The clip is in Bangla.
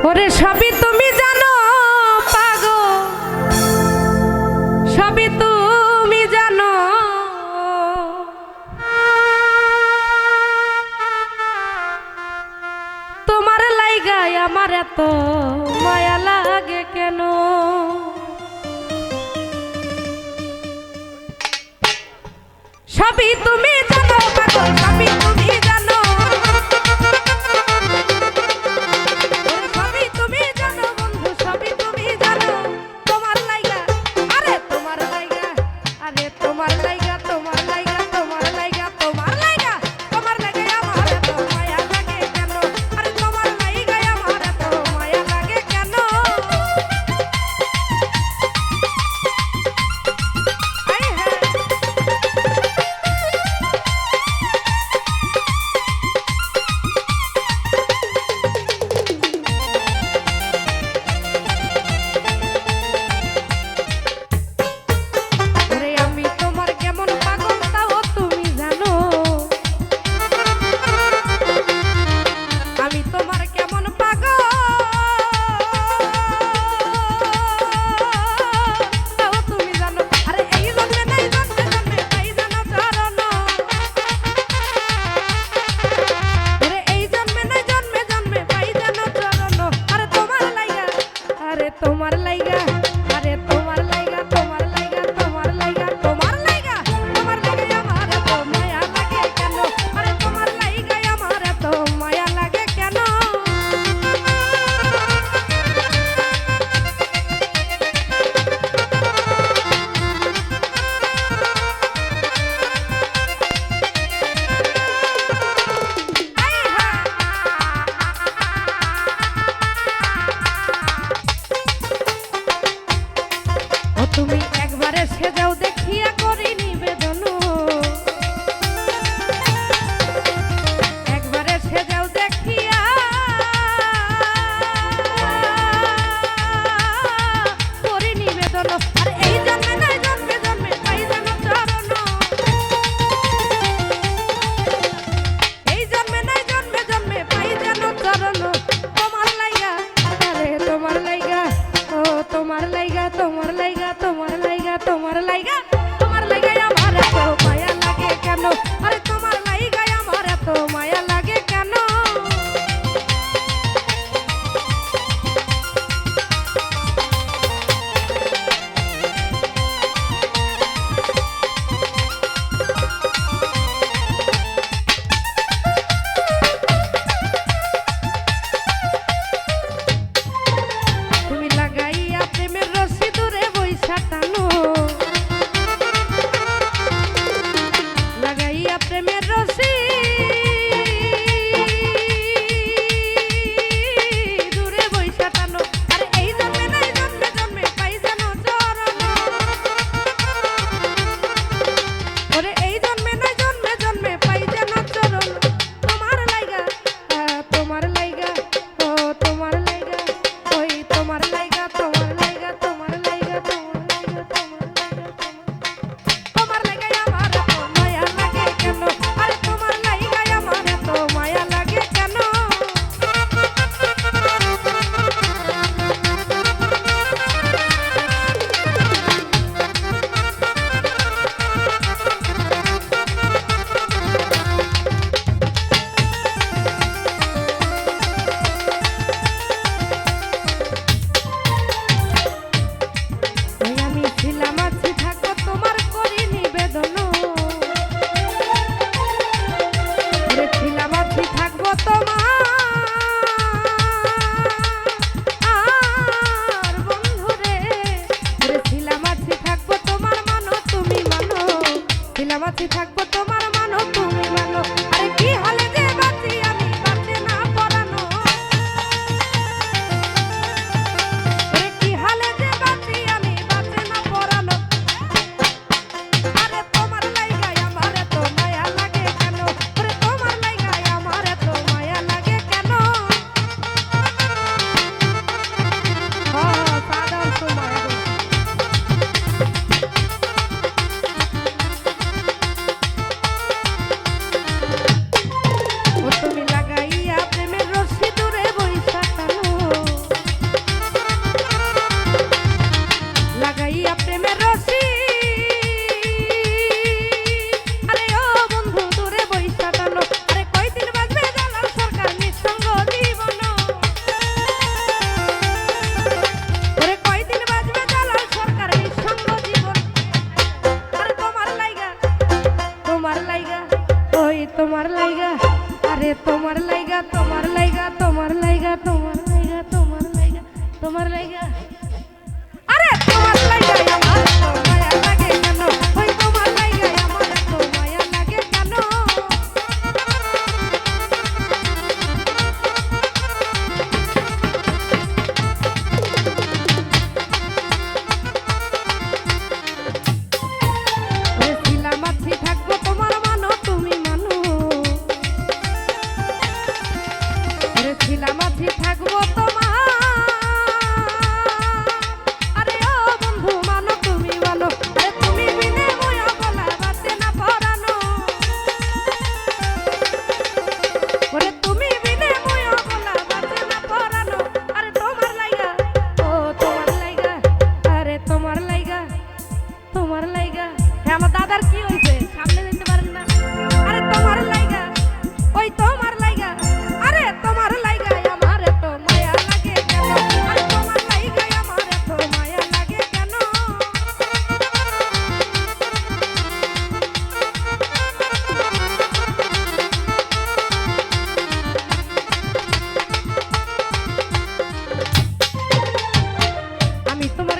ওরে সবই তুমি জানো পাগল, সবই তুমি জানো, তোমার লাইগায় আমার এত মায়া লাগে কেন? সবই তুমি জানো পাগল, সবই তুমি জানো, সবই তুমি জানো বন্ধু, সবই তুমি জানো, তোমার লাইগা, আরে তোমার লাইগা, আরে তোমার লাইগা, তোমার লাইগা, তোমার লাইগা, তোমার লাইগা, তোমার লাইগা আমার এত মায়া লাগে কেন? আরে তোমার লাইগা আমার এত মায়া লাগে কেন? তোমার লাইগা, আরে তোমার লাইগা, তোমার লাইগা, তোমার লাইগা, তোমার লাইগা, তোমার লাইগা আমার এত মায়া লাগে কেন? আরে তোমার লাইগা আমার এত মায়া লাগে কেন? তুমি একবারে সেজাও দেখিয়া করি নিবেদন, একবারে সেজাও দেখিয়া করি নিবেদন। আর এই জন্মে নাই জন্মে জন্মে পাই যেন চরণ, এই জন্মে নাই জন্মে জন্মে পাই যেন চরণ। তোমার লাইগা, আরে তোমার লাইগা, ও তোমার লাইগা, তোমার লাইগা, তোমার লাইগা, তোমার লাইগা, তোমার লাইগা আমার এত মায়া লাগে কেন? আরে তোমার লাইগা আমার এত মায়া লাগে কেন? তুমি লাগাইয়া প্রেমের রশি দূরে বইসা টানো, লাগাইয়া প্রেমের রশি তোমার লাইগা আরে তোমার লাইগা আমার এত মায়া লাগে কেন ওই তোমার লাইগা আমার এত মায়া লাগে কেন ওরে ছিলাম আছি থাকবো তোমার মানো তুমি মানো ওরে ছিলাম আছি থাকবো তোমার আরে ও বন্ধু মানো তুমি মানো আরে তুমি বিনে ময়া বলা বাসে না পরানো ওরে তুমি বিনে ময়া বলা বাসে না পরানো আরে তোমার লাইগা ও তোমার লাইগা আরে তোমার লাইগা হ্যাঁ আমার দাদার কি হইছে সামনে যেতে পারেন না আরে তোমার লাইগা ওই তোমার লাইগা আরে তোমার লাইগা আমার এত মায়া লাগে কেন আরে তোমার লাইগা আমার এত মায়া লাগে কেন আমি তোমার